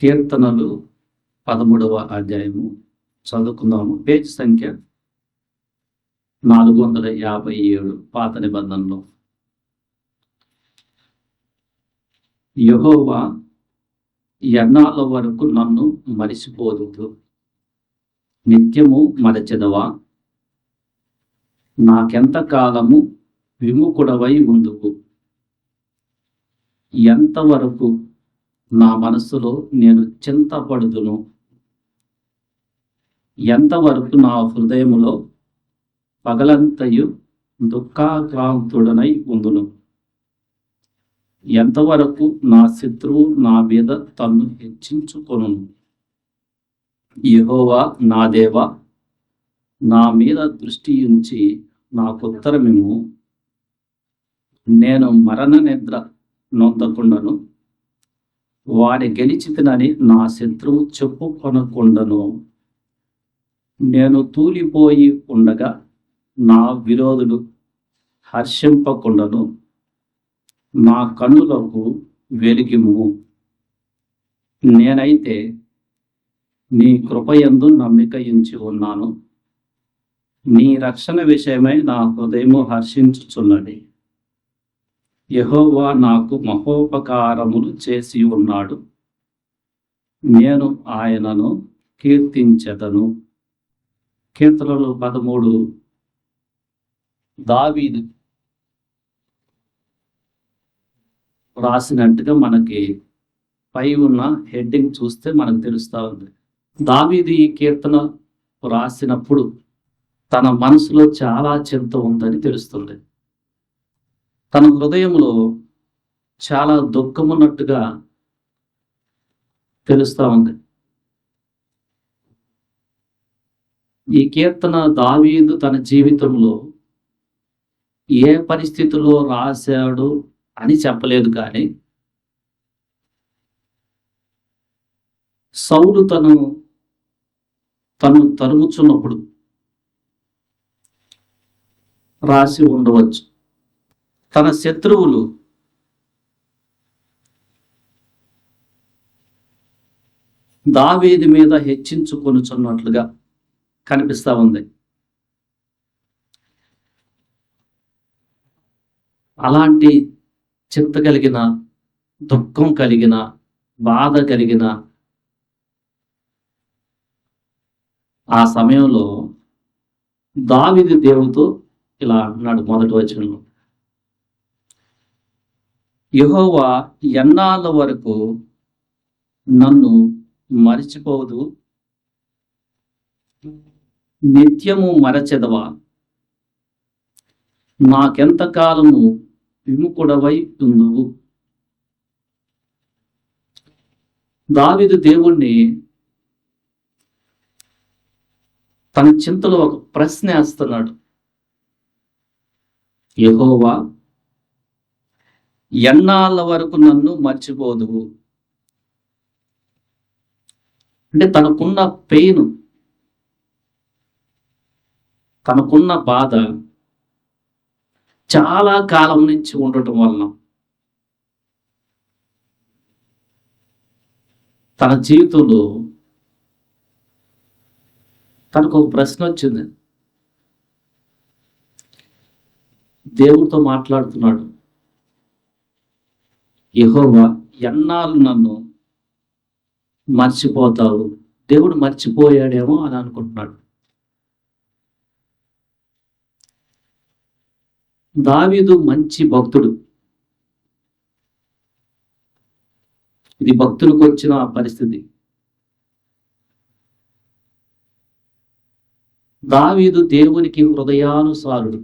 కీర్తనలు 13వ అధ్యాయము చదువుకుందాము. పేజ్ సంఖ్య 457 పాత నిబంధనలో. యెహోవా ఎన్నాళ్ళ వరకు నన్ను మరిచిపోదుదు, నిత్యము మరచెదవా? నాకెంత కాలము విముఖుడవై ఉందువు? ఎంతవరకు నా మనస్సులో నేను చింతపడుదును? ఎంతవరకు నా హృదయములో పగలంతయు దుఃఖాక్రాంతుడనై ఉందును? ఎంతవరకు నా శత్రువు నా మీద తన్ను హెచ్చించుకొనును? యెహోవా నా దేవా, నా మీద దృష్టి ఉంచి నాకుత్తరమిమ్ము. నేను మరణ నిద్ర నొందకుండను, వాడి గెలిచితినని నా శత్రువు చెప్పుకొనకుండను. నేను తూలిపోయి ఉండగా నా విరోధుడు హర్షింపకుండను. నా కన్నులకు వెలిగిమ్ము. నేనైతే నీ కృపయందు నమ్మిక ఉంచి ఉన్నాను. నీ రక్షణ విషయమై నా హృదయము హర్షించుచున్నది. యెహోవా నాకు మహోపకారములు చేసి ఉన్నాడు, నేను ఆయనను కీర్తించెదను. కీర్తనలు 13 దావీదు రాసినట్టుగా మనకి పై ఉన్న హెడ్డింగ్ చూస్తే మనకు తెలుస్తూ ఉంది. దావీదు ఈ కీర్తన రాసినప్పుడు తన మనసులో చాలా చింత ఉందని తెలుస్తుంది. తన హృదయంలో చాలా దుఃఖమున్నట్టుగా తెలుస్తూ ఉంది. ఈ కీర్తన దావీదు తన జీవితంలో ఏ పరిస్థితిలో రాశాడు అని చెప్పలేదు, కానీ సౌలు తను తరుముచున్నప్పుడు రాసి ఉండవచ్చు. తన శత్రువులు దావీదు మీద హెచ్చించుకొనుచున్నట్లుగా కనిపిస్తూ ఉంది. అలాంటి చింత కలిగిన, దుఃఖం కలిగిన, బాధ కలిగిన ఆ సమయంలో దావీదు దేవునితో ఇలా అన్నాడు. మొదటి వచనంలో, యెహోవా ఎన్నాళ్ళ వరకు నన్ను మరిచిపోదు, నిత్యము మరచెదవా? నాకెంత కాలము విముఖుడవై ఉందువు? దావీదు దేవుణ్ణి తన చింతలో ఒక ప్రశ్న వేస్తున్నాడు. యెహోవా ఎన్నాళ్ళ వరకు నన్ను మర్చిపోదువు? అంటే తనకున్న పెయిన్, తనకున్న బాధ చాలా కాలం నుంచి ఉండటం వలన తన జీవితంలో తనకు ఒక ప్రశ్న వచ్చింది. దేవుడితో మాట్లాడుతున్నాడు. యెహోవా ఎన్నాళ్ళు నన్ను మర్చిపోతావు? దేవుడు మర్చిపోయాడేమో అని అనుకుంటున్నాడు. దావీదు మంచి భక్తుడు. ఇది భక్తులకు వచ్చిన పరిస్థితి. దావీదు దేవునికి హృదయానుసారుడు.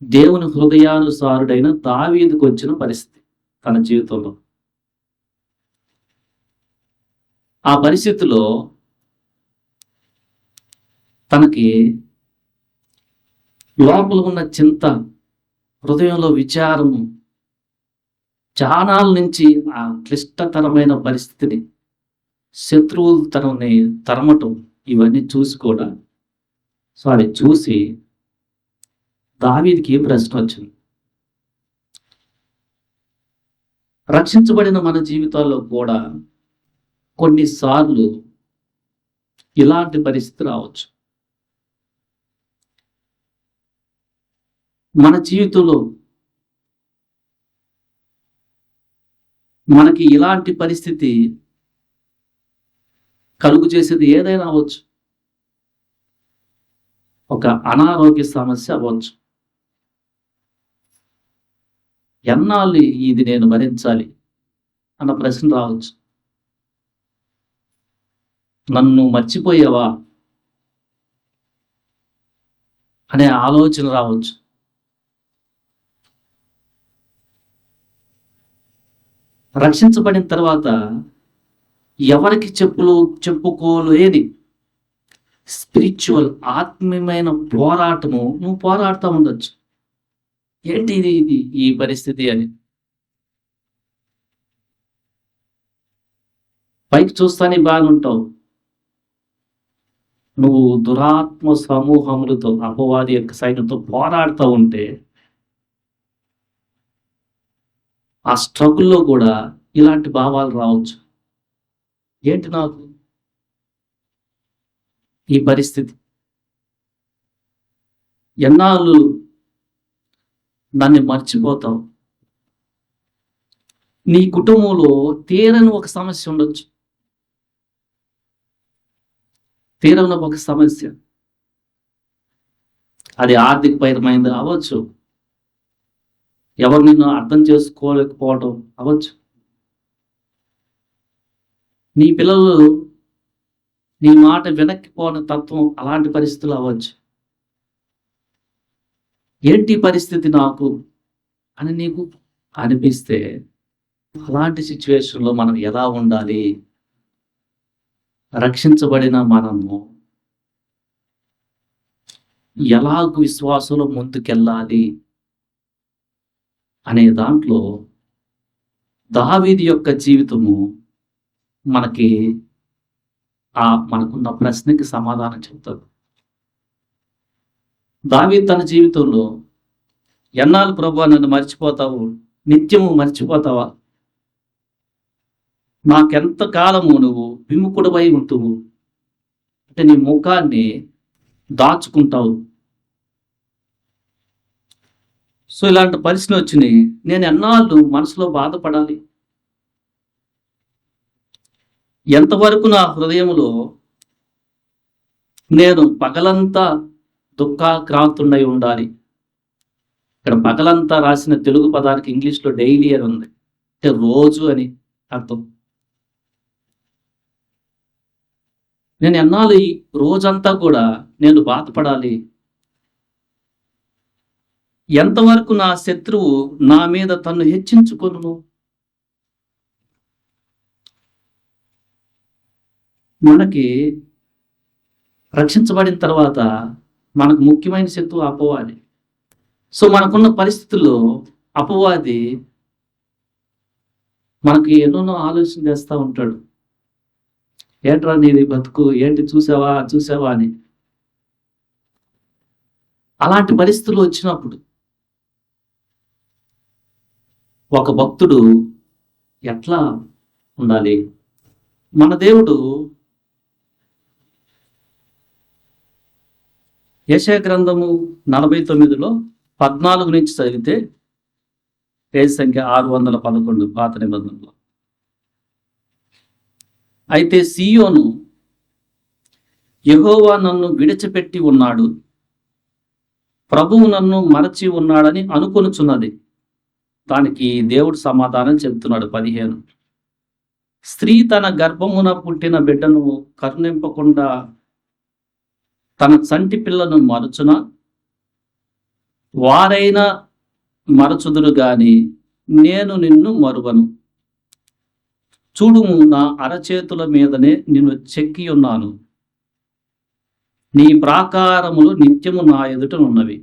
దేవుని హృదయానుసారుడైన దావీదుకు వచ్చిన పరిస్థితి తన జీవితంలో. ఆ పరిస్థితిలో తనకి లోపల ఉన్న చింత, హృదయంలో విచారము, చానాల నుంచి ఆ క్లిష్టతరమైన పరిస్థితిని, శత్రువులు తనని తరమటం, ఇవన్నీ చూసి దావీదుకి ప్రశ్న వచ్చింది. రక్షించబడిన మన జీవితాల్లో కూడా కొన్నిసార్లు ఇలాంటి పరిస్థితి రావచ్చు. మన జీవితంలో మనకి ఇలాంటి పరిస్థితి కలుగు చేసేది ఏదైనా అవ్వచ్చు. ఒక అనారోగ్య సమస్య అవ్వచ్చు. ఎన్నాళ్ళు ఇది నేను భరించాలి అన్న ప్రశ్న రావచ్చు. నన్ను మర్చిపోయావా అనే ఆలోచన రావచ్చు. రక్షించబడిన తర్వాత ఎవరికి చెప్పుకోలేని స్పిరిచువల్ ఆత్మీయమైన పోరాటము నువ్వు పోరాడుతూ ఉండొచ్చు. ఏంటి ఇది ఈ పరిస్థితి అని. పైకి చూస్తానే బాగుంటావు. నువ్వు దురాత్మ సమూహములతో అపవాది యొక్క సైన్యంతో పోరాడుతూ ఉంటే ఆ స్ట్రగుల్లో కూడా ఇలాంటి భావాలు రావచ్చు. ఏంటి నాకు ఈ పరిస్థితి, ఎన్నాళ్ళు నన్ను మర్చిపోతావు. నీ కుటుంబంలో తీరని ఒక సమస్య ఉండొచ్చు. తీరని ఒక సమస్య, అది ఆర్థికపరమైనది అవ్వచ్చు, ఎవరు నిన్ను అర్థం చేసుకోలేకపోవడం అవ్వచ్చు, నీ పిల్లలు నీ మాట వినక్కిపోని తత్వం, అలాంటి పరిస్థితులు అవ్వచ్చు. ఏంటి పరిస్థితి నాకు అని నీకు అనిపిస్తే అలాంటి సిచ్యువేషన్లో మనం ఎలా ఉండాలి, రక్షించబడిన మనము ఎలాగ విశ్వాసంలో ముందుకెళ్ళాలి అనే దాంట్లో దావీదు యొక్క జీవితము మనకున్న ప్రశ్నకి సమాధానం చెప్తాడు. దావీదు తన జీవితంలో ఎన్నాళ్ళు ప్రభువా నన్ను మర్చిపోతావు, నిత్యము మర్చిపోతావా, నాకెంత కాలము నువ్వు విముఖుడవై ఉంటువు, అంటే నీ ముఖాన్ని దాచుకుంటావు. సో ఇలాంటి పరిస్థితులు వచ్చినాయి. నేను ఎన్నాళ్ళు మనసులో బాధపడాలి, ఎంతవరకు నా హృదయంలో నేను పగలంతా దుఃఖాక్రాంతుడై ఉండాలి. ఇక్కడ పగలంతా రాసిన తెలుగు పదానికి ఇంగ్లీష్లో డైలీ అని ఉంది, అంటే రోజు అని అర్థం. నేను ఎన్నాళ్ళు ఈ రోజంతా కూడా నేను బాధపడాలి, ఎంతవరకు నా శత్రువు నా మీద తన్ను హెచ్చించుకొను. మనకి రక్షించబడిన తర్వాత మనకు ముఖ్యమైన శత్రువు అపవాది. సో మనకున్న పరిస్థితుల్లో అపవాది మనకి ఎన్నో ఆలోచన చేస్తూ ఉంటాడు. ఏంట్రా నీది బతుకు, ఏంటి చూసావా అని. అలాంటి పరిస్థితులు వచ్చినప్పుడు ఒక భక్తుడు ఎట్లా ఉండాలి? మన దేవుడు యెషయా గ్రంథము 49లో 14 నుంచి చదివితే పేజీ సంఖ్య 611 పాత నిబంధనలో. అయితే సీయోను యెహోవా నన్ను విడిచిపెట్టి ఉన్నాడు, ప్రభువు నన్ను మరచి ఉన్నాడని అనుకొనుచున్నది. దానికి దేవుడు సమాధానం చెబుతున్నాడు. 15 స్త్రీ తన గర్భమున పుట్టిన బిడ్డను కరుణింపకుండా తన చంటి పిల్లను మరచున, వారైనా మరచుదురు గాని నేను నిన్ను మరువను. చూడుము, నా అరచేతుల మీదనే నిన్ను చెక్కి ఉన్నాను, నీ ప్రాకారములు నిత్యము నా ఎదుట ఉన్నవి.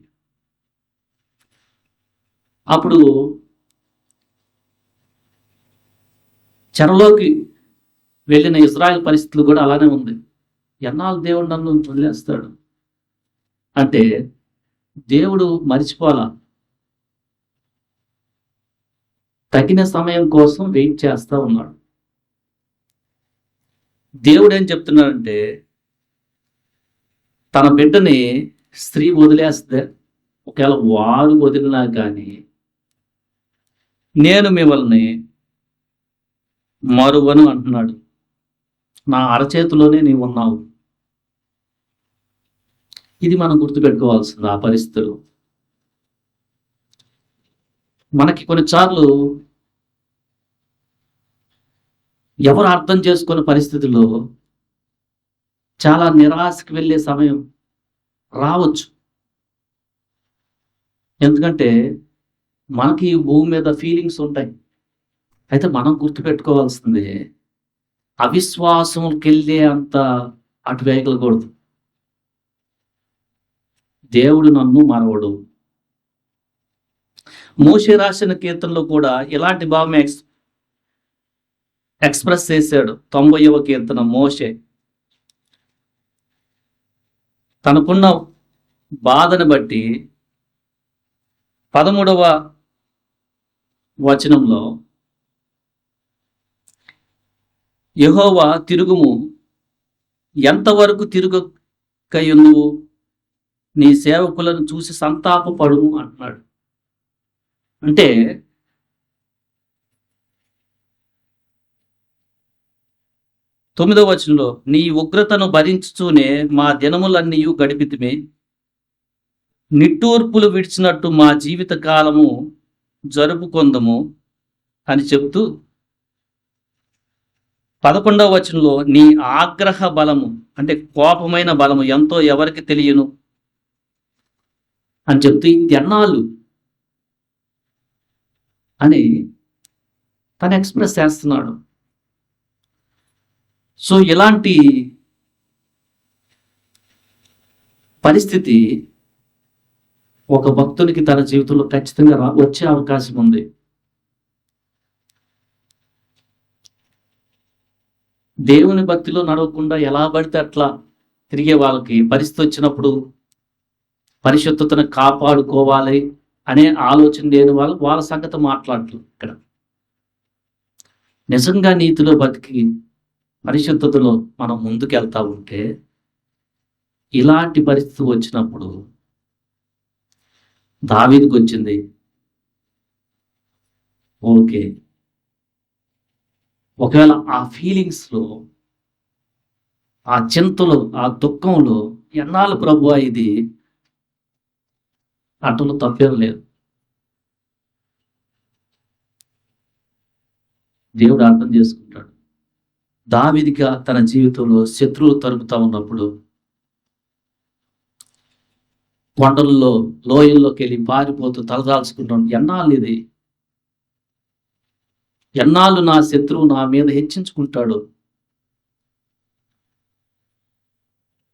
అప్పుడు చెరలోకి వెళ్ళిన ఇజ్రాయెల్ పరిస్థితులు కూడా అలానే ఉంది. ఎన్నాళ్ళు దేవుడు నన్ను వదిలేస్తాడు అంటే దేవుడు మరిచిపోవాలా. తగిన సమయం కోసం వెయిట్ చేస్తూ ఉన్నాడు. దేవుడు ఏం చెప్తున్నాడంటే, తన బిడ్డని స్త్రీ వదిలేస్తే, ఒకవేళ వారు వదిలినా కానీ నేను మిమ్మల్ని మరువను అంటున్నాడు. నా అరచేతిలోనే నీవు ఉన్నావు. ఇది మనం గుర్తుపెట్టుకోవాల్సింది. ఆ పరిస్థితులు మనకి కొన్నిసార్లు ఎవరు అర్థం చేసుకునే పరిస్థితుల్లో చాలా నిరాశకి వెళ్ళే సమయం రావచ్చు. ఎందుకంటే మనకి ఈ భూమి మీద ఫీలింగ్స్ ఉంటాయి. అయితే మనం గుర్తుపెట్టుకోవాల్సింది, అవిశ్వాసంకి వెళ్ళే అంత అటు వేయగలకూడదు. దేవుడు నన్ను మరవడు. మోషే రాసిన కీర్తనలో కూడా ఇలాంటి భావం ఎక్స్ప్రెస్ చేశాడు. 90వ కీర్తన మోషే తనకున్న బాధను బట్టి 13వ వచనంలో, యెహోవా తిరుగుము, ఎంతవరకు తిరుగకయుందువు, నీ సేవకులను చూసి సంతాపపడుము అంటున్నాడు. అంటే తొమ్మిదవ వచనంలో, నీ ఉగ్రతను భరించుతూనే మా దినములన్నీ గడిపితిమి, నిట్టూర్పులు విడిచినట్టు మా జీవిత కాలము జరుపుకొందము అని చెప్తూ 11వ వచనంలో, నీ ఆగ్రహ బలము అంటే కోపమైన బలము ఎంతో ఎవరికి తెలియను అని చెప్తూ ఎన్నాళ్ళు అని తను ఎక్స్ప్రెస్ చేస్తున్నాడు. సో ఇలాంటి పరిస్థితి ఒక భక్తునికి తన జీవితంలో ఖచ్చితంగా వచ్చే అవకాశం ఉంది. దేవుని భక్తిలో నడవకుండా ఎలా పడితే అట్లా తిరిగే వాళ్ళకి పరిస్థితి వచ్చినప్పుడు పరిశుద్ధతను కాపాడుకోవాలి అనే ఆలోచన లేని వాళ్ళు వాళ్ళ సంగతి మాట్లాడరు. ఇక్కడ నిజంగా నీతిలో బతికి పరిశుద్ధతలో మనం ముందుకెళ్తా ఉంటే ఇలాంటి పరిస్థితి వచ్చినప్పుడు దావీదుకు వచ్చింది. ఓకే, ఒకవేళ ఆ ఫీలింగ్స్లో, ఆ చింతలో, ఆ దుఃఖంలో ఎన్నాళ్ళు ప్రభువా ఇది అంటలో తప్పేం లేదు. దేవుడు అర్థం చేసుకుంటాడు. దావీదుగా తన జీవితంలో శత్రువులు తరుముతా ఉన్నప్పుడు కొండల్లో లోయల్లోకి వెళ్ళి పారిపోతూ తలదాల్చుకుంటాడు. ఎన్నాళ్ళు ఇది, ఎన్నాళ్ళు నా శత్రువు నా మీద హెచ్చించుకుంటాడు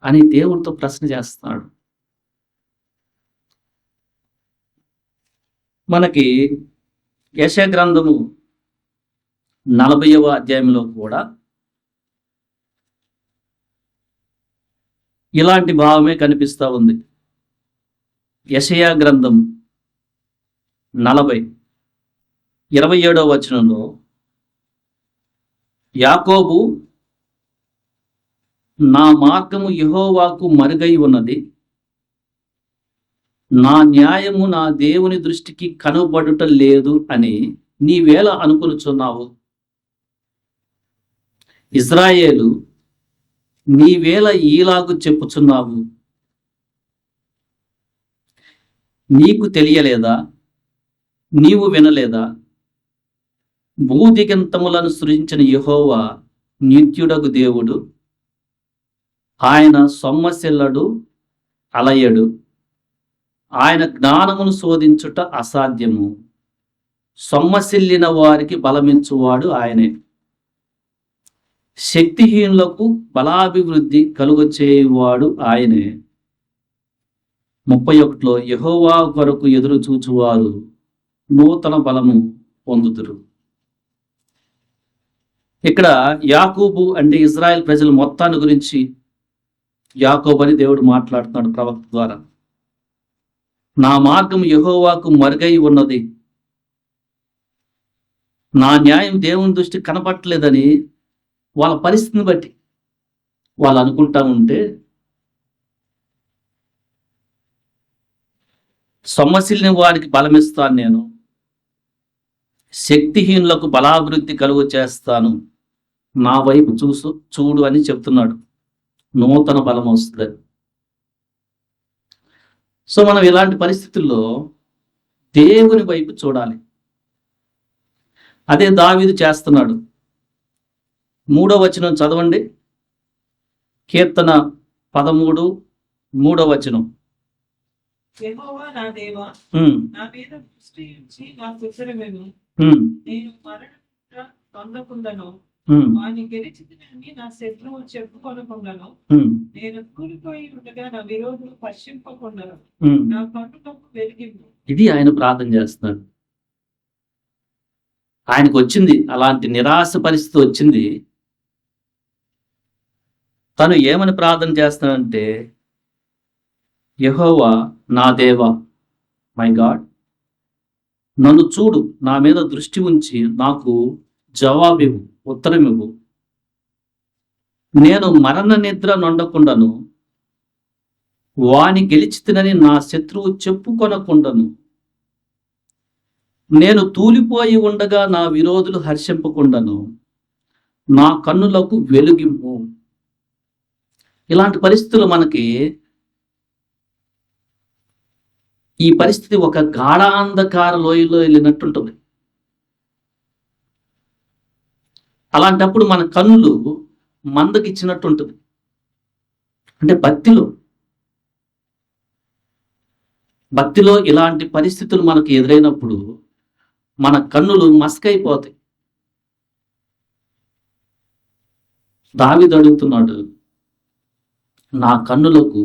అని దేవుడితో ప్రశ్న చేస్తున్నాడు. మనకి యెషయా గ్రంథము 40వ అధ్యాయంలో కూడా ఇలాంటి భావమే కనిపిస్తూ ఉంది. యెషయా గ్రంథం 40 27వ వచనంలో, యాకోబు, నా మార్గము యెహోవాకు మరుగై ఉన్నది, నా న్యాయము నా దేవుని దృష్టికి కనుబడుట లేదు అని నీవేళ అనుకొనుచున్నావు. ఇజ్రాయేలు, నీవేళ ఈలాగు చెప్పుచున్నావు. నీకు తెలియలేదా? నీవు వినలేదా? భూదిగంతములను సృజించిన యెహోవా నిత్యుడగు దేవుడు, ఆయన సొమ్మసిల్లడు, అలయడు, ఆయన జ్ఞానమును శోధించుట అసాధ్యము, సొమ్మసిల్లిన వారికి బలమించువాడు ఆయనే, శక్తిహీనులకు బలాభివృద్ధి కలుగచేయువాడు ఆయనే. 31లో, యెహోవా కొరకు ఎదురు చూచువారు నూతన బలము పొందుదురు. ఇక్కడ యాకోబు అంటే ఇజ్రాయెల్ ప్రజల మొత్తాన్ని గురించి యాకోబు అని దేవుడు మాట్లాడుతున్నాడు ప్రవక్త ద్వారా. నా మార్గం యెహోవాకు మరుగై ఉన్నది, నా న్యాయం దేవుని దృష్టి కనపట్లేదని వాళ్ళ పరిస్థితిని బట్టి వాళ్ళు అనుకుంటా ఉంటే, సొమ్మసిల్లిన వారికి బలమిస్తాను నేను, శక్తిహీనులకు బలాభివృద్ధి కలుగు చేస్తాను, నా వైపు చూడు అని చెప్తున్నాడు. నూతన బలం వస్తుంది. సో మనం ఇలాంటి పరిస్థితుల్లో దేవుని వైపు చూడాలి. అదే దావీదు చేస్తున్నాడు. 3వ వచనం చదవండి. కీర్తన 13, 3వ వచనం. యెహోవా నా దేవా, నా మీద దృష్టి ఉంచి నాకు ఉత్తరమేను. నేను మరణముద్ర పొందకుండాను, వాని గెలిచితినని నా శత్రువు చెప్పుకొనకుండాను, నేను కూలిపోయి ఉండగా నా విరోధులు పశ్చింపకుండాను, నా కన్నులకు వెలిగింపు. ఇది ఆయన ప్రార్థన చేస్తున్నాడు. ఆయనకు వచ్చింది అలాంటి నిరాశ పరిస్థితి వచ్చింది. తను ఏమని ప్రార్థన చేస్తానంటే, యెహోవా నా దేవా, మై గాడ్, నన్ను చూడు, నా మీద దృష్టి ఉంచి నాకు జవాబివ్వు, ఉత్తరమివ్వు. నేను మరణ నిద్ర నొండకుండాను, వాని గెలిచితినని నా శత్రువు చెప్పుకొనకుండాను, నేను తూలిపోయి ఉండగా నా విరోధులు హర్షింపకుండాను, నా కన్నులకు వెలుగిమ్ము. ఇలాంటి పరిస్థితులు మనకి, ఈ పరిస్థితి ఒక గాఢాంధకార లోయలో వెళ్ళినట్టుంటుంది. అలాంటప్పుడు మన కన్నులు మందకిచ్చినట్టు ఉంటుంది. అంటే భక్తిలో ఇలాంటి పరిస్థితులు మనకు ఎదురైనప్పుడు మన కన్నులు మస్కైపోతాయి. దావీదు అడుగుతున్నాడు, నా కన్నులకు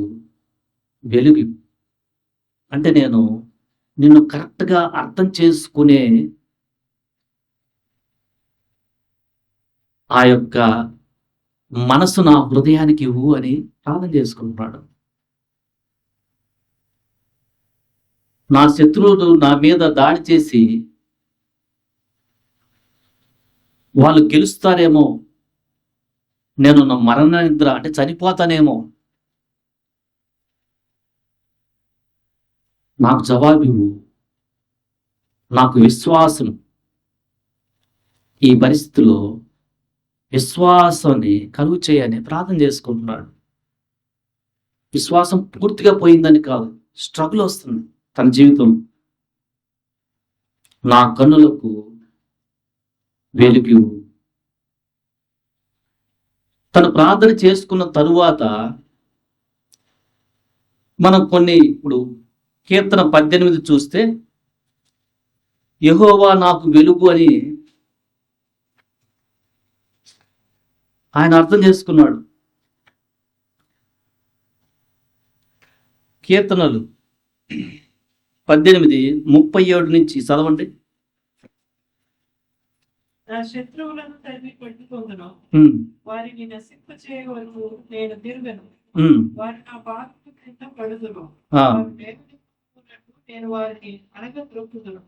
వెలుగు. అంటే నేను నిన్ను కరెక్ట్గా అర్థం చేసుకునే ఆ యొక్క మనసు నా హృదయానికి ఇవ్వు అని ప్రార్థన చేసుకుంటున్నాడు. నా శత్రువులు నా మీద దాడి చేసి వాళ్ళు గెలుస్తారేమో, నేను నా మరణ నిద్ర అంటే చనిపోతానేమో, నాకు జవాబివ్వు, నాకు విశ్వాసం. ఈ పరిస్థితిలో విశ్వాసాన్ని కలుగు చేయని ప్రార్థన చేసుకుంటున్నాడు. విశ్వాసం పూర్తిగా పోయిందని కాదు, స్ట్రగుల్ వస్తుంది తన జీవితం. నా కన్నులకు వెలుగు. తను ప్రార్థన చేసుకున్న తరువాత మనం ఇప్పుడు కీర్తన 18 చూస్తే, యెహోవా నాకు వెలుగు అని ఆయన అర్థం చేసుకున్నాడు. కీర్తనలు 18:37 నుంచి చదవండి. నా శత్రువులను తరిమి పెట్టుకొందును, వారిని నశింప చేయ వరకు నేను తిరుగను. వారు నా పాదముల క్రింద పడుదురు, నేను వారిని అణగద్రొక్కుదును.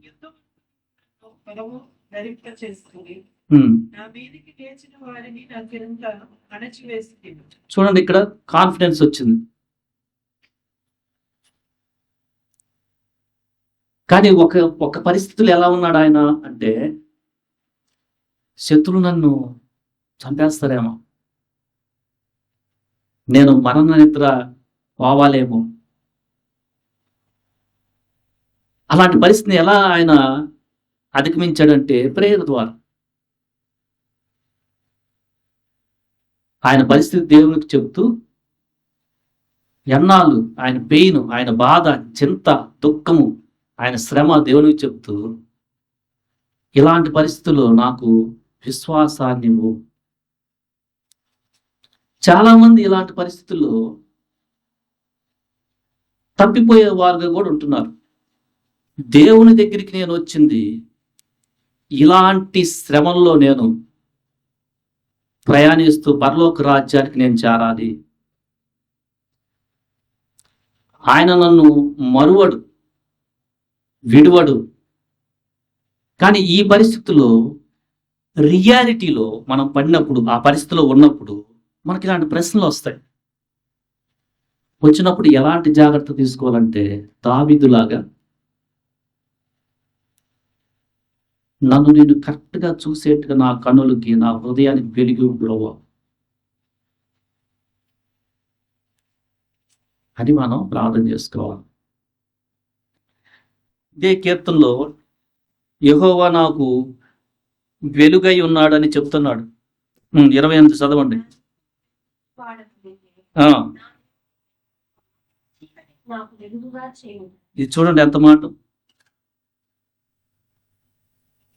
యుద్ధము బలము ధరింప చేస్తుంది, నా మీదికి లేచిన వారిని నా క్రింద అణచివేస్తుంది. చూడండి, ఇక్కడ కాన్ఫిడెన్స్ వచ్చింది. కానీ ఒక పరిస్థితులు ఎలా ఉన్నాడు ఆయన అంటే, శత్రులు నన్ను చంపేస్తారేమో, నేను మరణ నిద్ర పోవాలేమో. అలాంటి పరిస్థితిని ఎలా ఆయన అధిగమించాడంటే ప్రేయర్ ద్వారా. ఆయన పరిస్థితి దేవునికి చెప్తూ, ఎన్నాళ్ళు ఆయన పెయిన్, ఆయన బాధ, చింత, దుఃఖము, ఆయన శ్రమ దేవునికి చెప్తూ, ఇలాంటి పరిస్థితుల్లో నాకు విశ్వాసాన్ని ఇవ్వు. చాలా మంది ఇలాంటి పరిస్థితుల్లో తప్పిపోయే వారుగా కూడా ఉంటున్నారు. దేవుని దగ్గరికి నేను వచ్చింది ఇలాంటి శ్రమల్లో నేను ప్రయాణిస్తూ పరలోక రాజ్యానికి నేను చేరాలి. ఆయన నన్ను మరువడు, విడువడు. కానీ ఈ పరిస్థితుల్లో రియాలిటీలో మనం పడినప్పుడు, ఆ పరిస్థితిలో ఉన్నప్పుడు మనకి ఇలాంటి ప్రశ్నలు వస్తాయి. వచ్చినప్పుడు ఎలాంటి జాగ్రత్త తీసుకోవాలంటే, దావీదులాగా నన్ను నేను కరెక్ట్గా చూసేట్టుగా నా కన్నులకి, నా హృదయానికి వెలిగి ఉండవు అని మనం ప్రార్థన చేసుకోవాలి. ఇదే కీర్తనలో యెహోవా నాకు వెలుగై ఉన్నాడని చెప్తున్నాడు. 28 చదవండి. ఆ, ఇది చూడండి ఎంత మాట.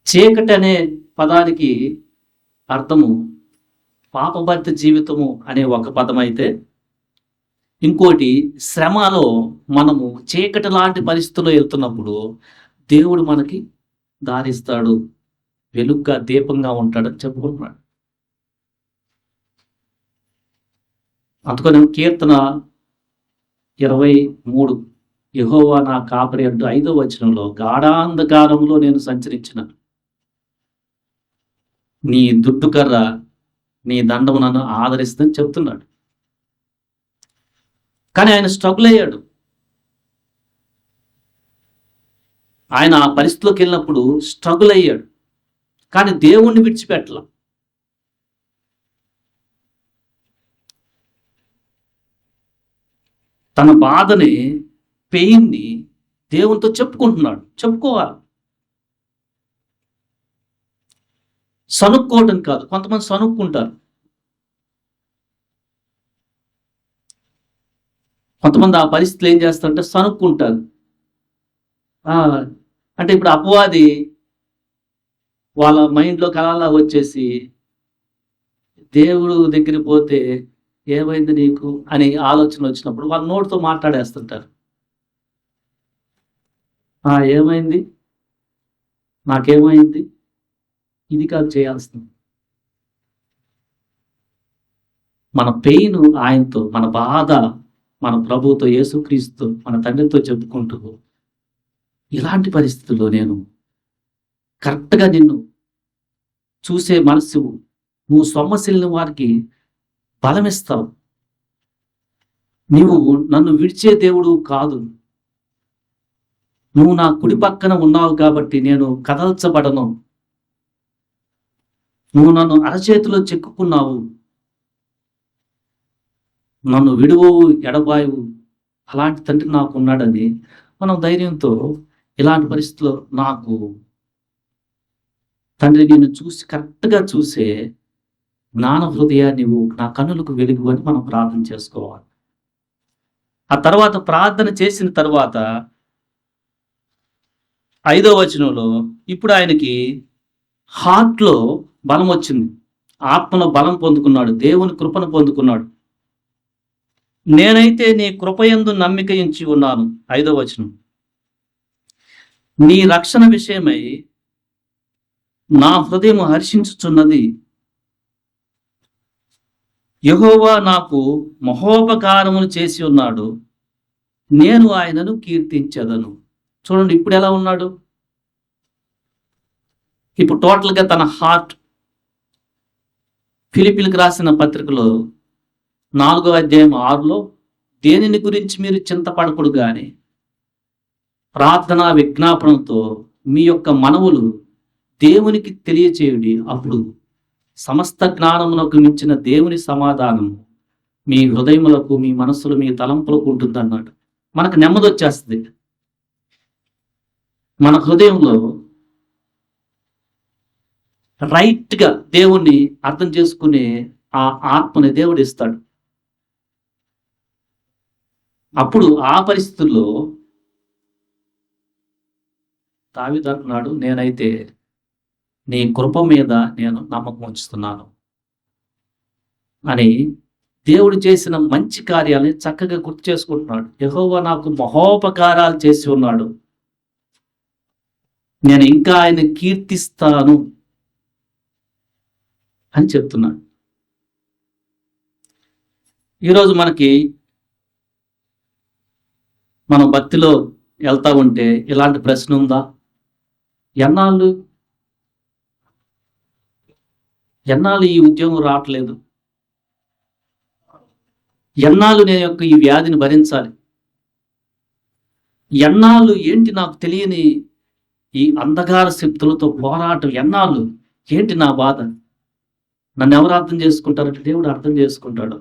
చీకటి అనే పదానికి అర్థము పాపభరిత జీవితము అనే ఒక పదం అయితే, ఇంకోటి శ్రమలో మనము చీకటి లాంటి పరిస్థితుల్లో వెళ్తున్నప్పుడు దేవుడు మనకి దారిస్తాడు, వెలుగ్గా దీపంగా ఉంటాడని చెప్పుకుంటున్నాడు. అందుకని కీర్తన 23 యెహోవా నా కాపరి అంటూ 5వ వచనంలో, గాఢాంధకారంలో నేను సంచరించిన నీ దుడ్డు కర్ర నీ దండము నన్ను ఆదరిస్తుందని చెప్తున్నాడు. కానీ ఆయన స్ట్రగుల్ అయ్యాడు. ఆయన ఆ పరిస్థితిలోకి వెళ్ళినప్పుడు స్ట్రగుల్ అయ్యాడు, కానీ దేవుణ్ణి విడిచిపెట్టల. తన బాధని, పెయిన్ని దేవునితో చెప్పుకుంటున్నాడు. చెప్పుకోవాలి, సనుక్కోవడం కాదు. కొంతమంది సనుక్కుంటారు, కొంతమంది ఆ పరిస్థితులు ఏం చేస్తారంటే సనుక్కుంటారు. అంటే ఇప్పుడు అపవాది వాళ్ళ మైండ్లోకి అలా వచ్చేసి, దేవుడు దగ్గరికి పోతే ఏమైంది నీకు అని ఆలోచన వచ్చినప్పుడు వాళ్ళ నోటితో మాట్లాడేస్తుంటారు. ఏమైంది, నాకేమైంది, ఇది కాదు చేయాల్సింది. మన పెయిన్ ఆయనతో, మన బాధ మన ప్రభువుతో, యేసుక్రీస్తు మన తండ్రితో చెప్పుకుంటూ, ఇలాంటి పరిస్థితుల్లో నేను కరెక్ట్గా నిన్ను చూసే మనసు, నువ్వు సొమ్మసిల్లిన వారికి బలమిస్తావు, నీవు నన్ను విడిచే దేవుడు కాదు, నువ్వు నా కుడి పక్కన ఉన్నావు కాబట్టి నేను కదల్చబడను, నువ్వు నన్ను అరచేతిలో చెక్కుకున్నావు, నన్ను విడువు ఎడబాయవు, అలాంటి తండ్రి నాకు ఉన్నాడని మనం ధైర్యంతో ఇలాంటి పరిస్థితుల్లో, నాకు తండ్రి నిన్ను చూసి కరెక్ట్గా చూసే జ్ఞాన హృదయ నీవు నా కన్నులకు వెలుగు అని మనం ప్రార్థన చేసుకోవాలి. ఆ తర్వాత ప్రార్థన చేసిన తర్వాత 5వ వచనంలో ఇప్పుడు ఆయనకి హార్ట్లో బలం వచ్చింది, ఆత్మలో బలం పొందుకున్నాడు, దేవుని కృపను పొందుకున్నాడు. నేనైతే నీ కృపయందు నమ్మిక ఉంచి ఉన్నాను. 5వ వచనం, నీ రక్షణ విషయమై నా హృదయం హర్షించుచున్నది. యెహోవా నాకు మహోపకారములు చేసి ఉన్నాడు, నేను ఆయనను కీర్తించెదను. చూడండి ఇప్పుడు ఎలా ఉన్నాడు. ఇప్పుడు టోటల్గా తన హార్ట్, ఫిలిప్పీలకు రాసిన పత్రికలో 4వ అధ్యాయం 6లో, దేనిని గురించి మీరు చింతపడకూడదు కానీ ప్రార్థనా విజ్ఞాపనంతో మీ యొక్క మనవులు దేవునికి తెలియచేయుడి, అప్పుడు సమస్త జ్ఞానమునకు మించిన దేవుని సమాధానం మీ హృదయములకు, మీ మనస్సులు, మీ తలంపులకు ఉంటుంది అన్నాడు. మనకు నెమ్మది వచ్చేస్తుంది. మన హృదయంలో రైట్గా దేవుణ్ణి అర్థం చేసుకునే ఆ ఆత్మని దేవుడు ఇస్తాడు. అప్పుడు ఆ పరిస్థితుల్లో దావీదు అంటున్నాడు, నేనైతే నీ కృప మీద నేను నమ్మకం ఉంచుతున్నాను అని దేవుడు చేసిన మంచి కార్యాలని చక్కగా గుర్తు చేసుకుంటున్నాడు. యెహోవా నాకు మహోపకారాలు చేసి ఉన్నాడు, నేను ఇంకా ఆయన కీర్తిస్తాను అని చెప్తున్నాడు. ఈరోజు మనం భక్తిలో వెళ్తా ఉంటే ఇలాంటి ప్రశ్న ఉందా? ఎన్నాళ్ళు ఎన్నాళ్ళు ఈ ఉద్యోగం రావట్లేదు, ఎన్నాళ్ళు నేను యొక్క ఈ వ్యాధిని భరించాలి, ఎన్నాళ్ళు ఏంటి నాకు తెలియని ఈ అంధకార శక్తులతో పోరాటం, ఎన్నాళ్ళు ఏంటి నా బాధ, నన్ను ఎవరు అర్థం చేసుకుంటారంటే దేవుడు అర్థం చేసుకుంటాడు.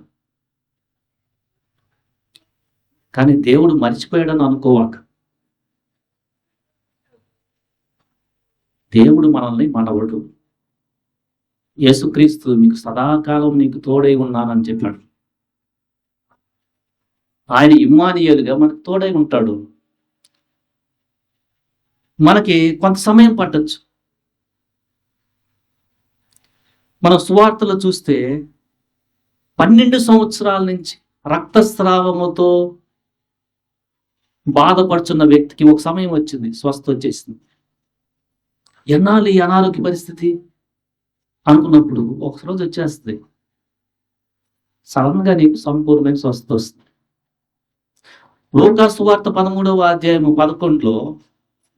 కానీ దేవుడు మర్చిపోయాడని అనుకోవాక, దేవుడు మనల్ని మనవడు. యేసుక్రీస్తు మీకు సదాకాలం నీకు తోడై ఉన్నానని చెప్పాడు. ఆయన ఇమ్మానుయేలుగా మనకు తోడై ఉంటాడు. మనకి కొంత సమయం పట్టొచ్చు. మన సువార్తలు చూస్తే 12 సంవత్సరాల నుంచి రక్తస్రావముతో బాధపడుచున్న వ్యక్తికి ఒక సమయం వచ్చింది, స్వస్థ వచ్చేసింది. ఎన్నాళ్ళు ఈ అనారోగ్య పరిస్థితి అనుకున్నప్పుడు ఒకరోజు వచ్చేస్తుంది, సడన్గా నీకు సంపూర్ణమైన స్వస్థ వస్తుంది. లూకా సువార్త 13వ అధ్యాయం 11లో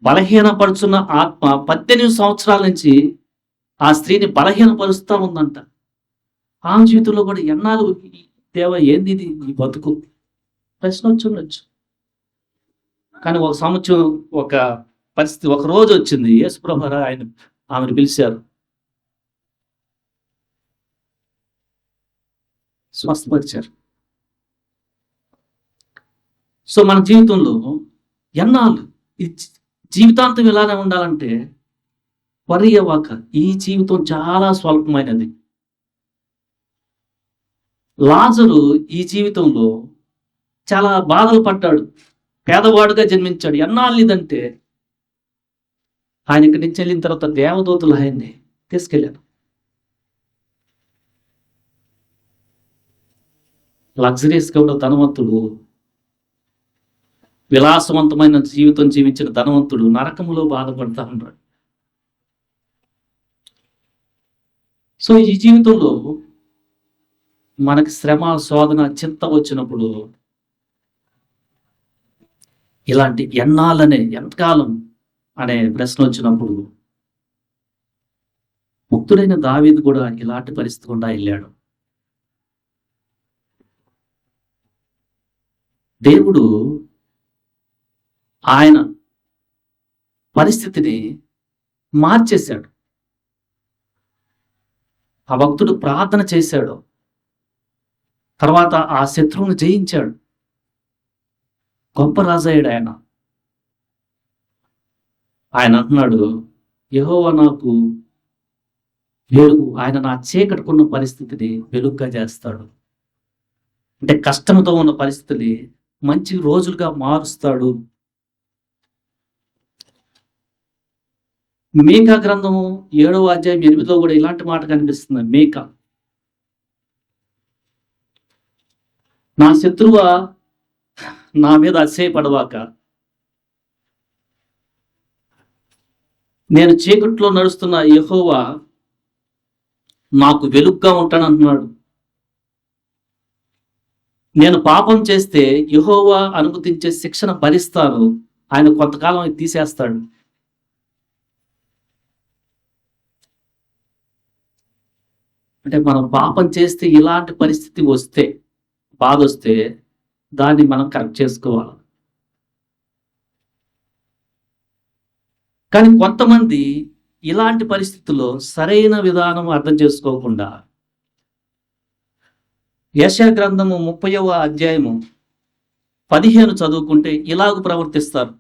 బలహీనపరుచున్న ఆత్మ 18 సంవత్సరాల నుంచి ఆ స్త్రీని బలహీనపరుస్తూ ఉందంట. ఆమె జీవితంలో కూడా ఎన్నాళ్ళు దేవ ఏంది ఇది ఈ బతుకు ప్రశ్న వచ్చుండొచ్చు. కానీ ఒక సంవత్సరం, ఒక పరిస్థితి, ఒక రోజు వచ్చింది. యేసుప్రభు ఆమెను పిలిచారు, స్వస్థపరిచారు. సో మన జీవితంలో ఎన్నాళ్ళు జీవితాంతం ఇలానే ఉండాలంటే వరి అవ్వక, ఈ జీవితం చాలా స్వల్పమైనది. లాజరు ఈ జీవితంలో చాలా బాధలు పడ్డాడు, పేదవాడుగా జన్మించాడు. ఎన్నాళ్ళు ఇదంటే ఆయన ఇక్కడి నుంచి వెళ్ళిన తర్వాత దేవదూతలు ఆయన్ని తీసుకెళ్ళారు. లగ్జరీస్గా ఉన్న ధనవంతుడు, విలాసవంతమైన జీవితం జీవించిన ధనవంతుడు నరకములో బాధపడతా ఉన్నాడు. సో ఈ జీవితంలో మనకి శ్రమ, శోధన, చింత వచ్చినప్పుడు ఇలాంటి ఎన్నాళ్ళనే, ఎంతకాలం అనే ప్రశ్న వచ్చినప్పుడు ముక్తుడైన దావీదు కూడా ఇలాంటి పరిస్థితి గుండా వెళ్ళాడు. దేవుడు ఆయన పరిస్థితిని మార్చేశాడు. ఆ భక్తుడు ప్రార్థన చేశాడు, తర్వాత ఆ శత్రువును జయించాడు. గొప్ప రాజయ్యాడు ఆయన. ఆయన అంటున్నాడు, యెహోవా నాకు వెలుగు, ఆయన నా చీకటికున్న పరిస్థితిని వెలుగుగా చేస్తాడు. అంటే కష్టంతో ఉన్న పరిస్థితిని మంచి రోజులుగా మారుస్తాడు. మీకా గ్రంథము 7వ అధ్యాయం 8లో కూడా ఇలాంటి మాట కనిపిస్తుంది. మీకా, నా శత్రువ నా మీద అతిశయపడవాక, నేను చీకట్లో నడుస్తున్న యెహోవా నాకు వెలుగుగా ఉంటానంటున్నాడు. నేను పాపం చేస్తే యెహోవా అనుమతించే శిక్షణ భరిస్తాను, ఆయన కొంతకాలం తీసేస్తాడు. అంటే మనం పాపం చేస్తే ఇలాంటి పరిస్థితి వస్తే, బాధ వస్తే దాన్ని మనం కరెక్ట్ చేసుకోవాలి. కానీ కొంతమంది ఇలాంటి పరిస్థితుల్లో సరైన విధానం అర్థం చేసుకోకుండా యెషయా గ్రంథము 30వ అధ్యాయము 15 చదువుకుంటే ఇలాగ ప్రవర్తిస్తారు.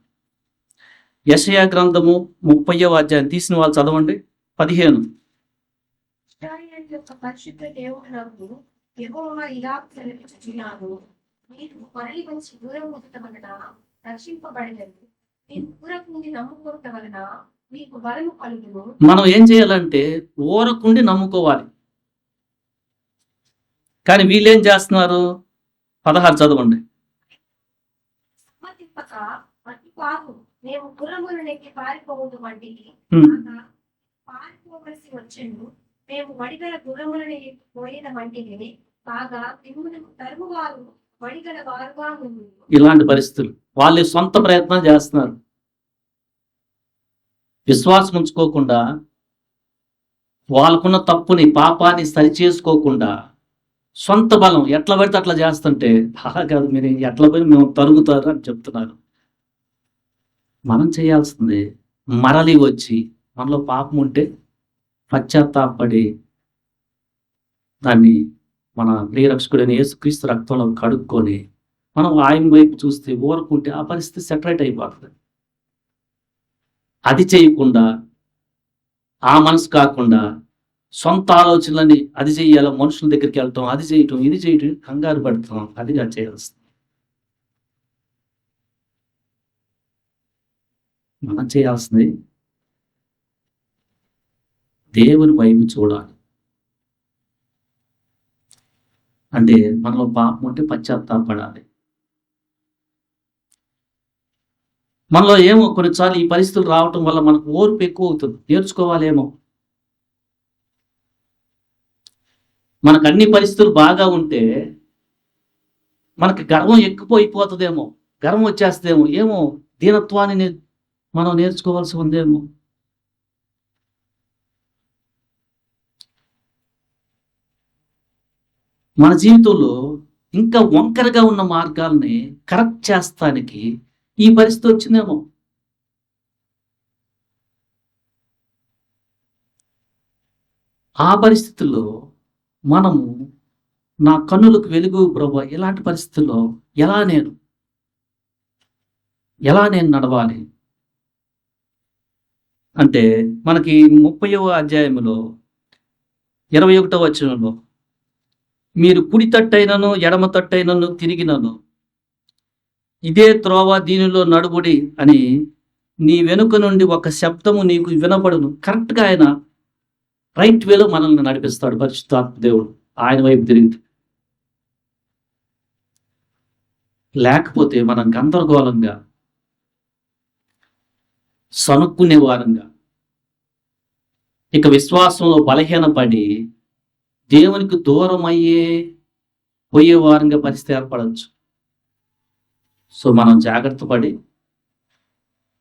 యెషయా గ్రంథము 30వ అధ్యాయం తీసిన వాళ్ళు చదవండి. 15. ఇశ్రాయేలు యొక్క పరిశుద్ధ దేవుడు యెహోవా ఇలా సెలవిస్తున్నాడు, మీరు మరలి వచ్చి దూరం ఉండటం వలన రక్షింపబడలేదు, మీరు ఊరకుండి నమ్ముకోవటం వలన మీకు వరము కలుగును. మనం ఏం చేయాలంటే ఊరకుండి నమ్ముకోవాలి. కానీ వీళ్ళేం చేస్తున్నారు? 16 చదవండి. సమ్మతింపక అతి పాపు మేము గుర్రములనెక్కి పారిపోవడం వంటిది, పారిపోవలసి వచ్చెను. మేము వడిగల గుర్రములని పోయిన వంటివి కాగా మిమ్మును తరుమువారు వడిగల వారుగా ఉంది. ఇలాంటి పరిస్థితులు వాళ్ళు సొంత ప్రయత్నం చేస్తున్నారు. విశ్వాసం ఉంచుకోకుండా వాళ్ళకున్న తప్పుని, పాపాన్ని సరిచేసుకోకుండా సొంత బలం ఎట్లా పడితే అట్లా చేస్తుంటే, అలా కాదు, మీరు ఎట్లా పోయి మేము తరుగుతారు అని చెప్తున్నారు. మనం చేయాల్సింది మరలి వచ్చి, మనలో పాపం ఉంటే పశ్చాత్తాపడి దాన్ని మన ప్రియరక్షకుడైన యేసుక్రీస్తు రక్తంలో కడుక్కొని మనం ఆయన వైపు చూస్తే, ఊరుకుంటే ఆ పరిస్థితి సెటరేట్ అయిపోతుంది. అది చేయకుండా, ఆ మనసు కాకుండా సొంత ఆలోచనలని అది చెయ్యాలి, మనుషుల దగ్గరికి వెళ్తాం, అది చేయటం, ఇది చేయటం, కంగారు పడతాం. అది కాదు చేయాల్సింది. మనం చేయాల్సింది దేవుని వైపు చూడాలి. అంటే మనలో పాపం ఉంటే పశ్చాత్తాపడాలి. మనలో ఏమో కొన్నిసార్లు ఈ పరిస్థితులు రావటం వల్ల మనకు ఓర్పు ఎక్కువ అవుతుంది, నేర్చుకోవాలేమో. మనకు అన్ని పరిస్థితులు బాగా ఉంటే మనకి గర్వం ఎక్కువైపోతుందేమో, గర్వం వచ్చేస్తుందేమో, ఏమో దీనత్వాన్ని మనం నేర్చుకోవాల్సి ఉందేమో. మన జీవితంలో ఇంకా వంకరగా ఉన్న మార్గాల్ని కరెక్ట్ చేస్తానికి ఈ పరిస్థితి వచ్చిందేమో. ఆ పరిస్థితుల్లో మనము, నా కన్నులకు వెలుగు ప్రభువా, ఇలాంటి పరిస్థితుల్లో ఎలా నేను నడవాలి అంటే, మనకి 30వ అధ్యాయంలో 21వ వచనంలో, మీరు కుడి తట్టైనను ఎడమ తట్టైనను తిరిగినను ఇదే త్రోవ, దీనిలో నడుబడి అని నీ వెనుక నుండి ఒక శబ్దము నీకు వినపడును. కరెక్ట్గా ఆయన రైట్ వేలో మనల్ని నడిపిస్తాడు పరిశుద్ధాత్మ దేవుడు, ఆయన వైపు తిరిగి. లేకపోతే మనం గందరగోళంగా, సనుక్కునే వారంగా, ఇక విశ్వాసంలో బలహీనపడి దేవునికి దూరం పోయే వారంగా పరిస్థితి ఏర్పడవచ్చు. సో మనం జాగ్రత్త పడి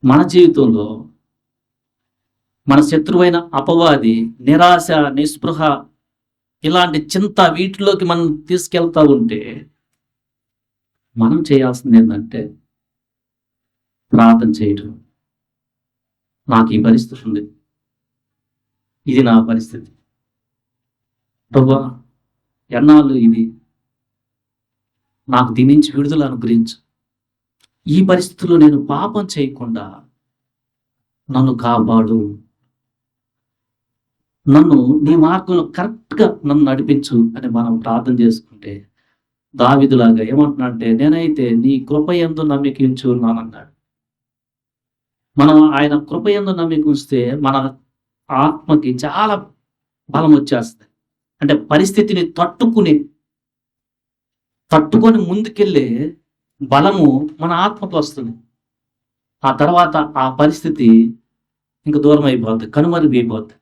మన జీవితంలో మన శత్రువైన అపవాది, నిరాశ, నిస్పృహ, ఇలాంటి చింత, వీటిలోకి మనం తీసుకెళ్తా ఉంటే మనం చేయాల్సింది ఏంటంటే ప్రార్థన చేయటం. నాకు ఈ పరిస్థితి ఉంది, ఇది నా పరిస్థితి ప్రభువా, ఎన్నాళ్ళు ఇది, నాకు దీని నుంచి విడుదల అనుగ్రహించు. ఈ పరిస్థితుల్లో నేను పాపం చేయకుండా నన్ను కాపాడు, నన్ను నీ మార్గంలో కరెక్ట్గా నన్ను నడిపించు అని మనం ప్రార్థన చేసుకుంటే, దావీదులాగా ఏమంటున్నాడంటే, నేనైతే నీ కృపయందు నమ్మికించు ఉన్నానన్నాడు. మనం ఆయన కృపయందు నమ్మిక ఉంచితే మన ఆత్మకి చాలా బలం వచ్చేస్తుంది. అంటే పరిస్థితిని తట్టుకొని ముందుకెళ్ళే బలము మన ఆత్మకు వస్తుంది. ఆ తర్వాత ఆ పరిస్థితి ఇంక దూరం అయిపోద్ది, కనుమరుగైపోద్ది.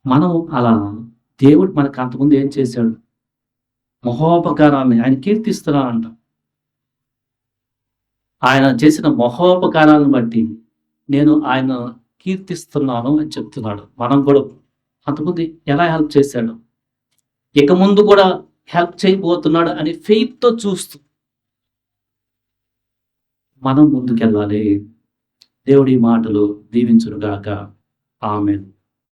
మనం అలా, దేవుడు మనకు అంతకుముందు ఏం చేశాడు, మహోపకారాన్ని ఆయన కీర్తిస్తున్నాడంట. ఆయన చేసిన మహోపకారాలను బట్టి నేను ఆయన కీర్తిస్తున్నాను అని చెప్తున్నాడు. మనం కూడా అంతకుముందు ఎలా హెల్ప్ చేశాడు, ఇక ముందు కూడా హెల్ప్ చేయబోతున్నాడు అని ఫెయిత్తో చూస్తూ మనం ముందుకెళ్ళాలి. దేవుడి మాటలు దీవించునుగాక. ఆమేన్.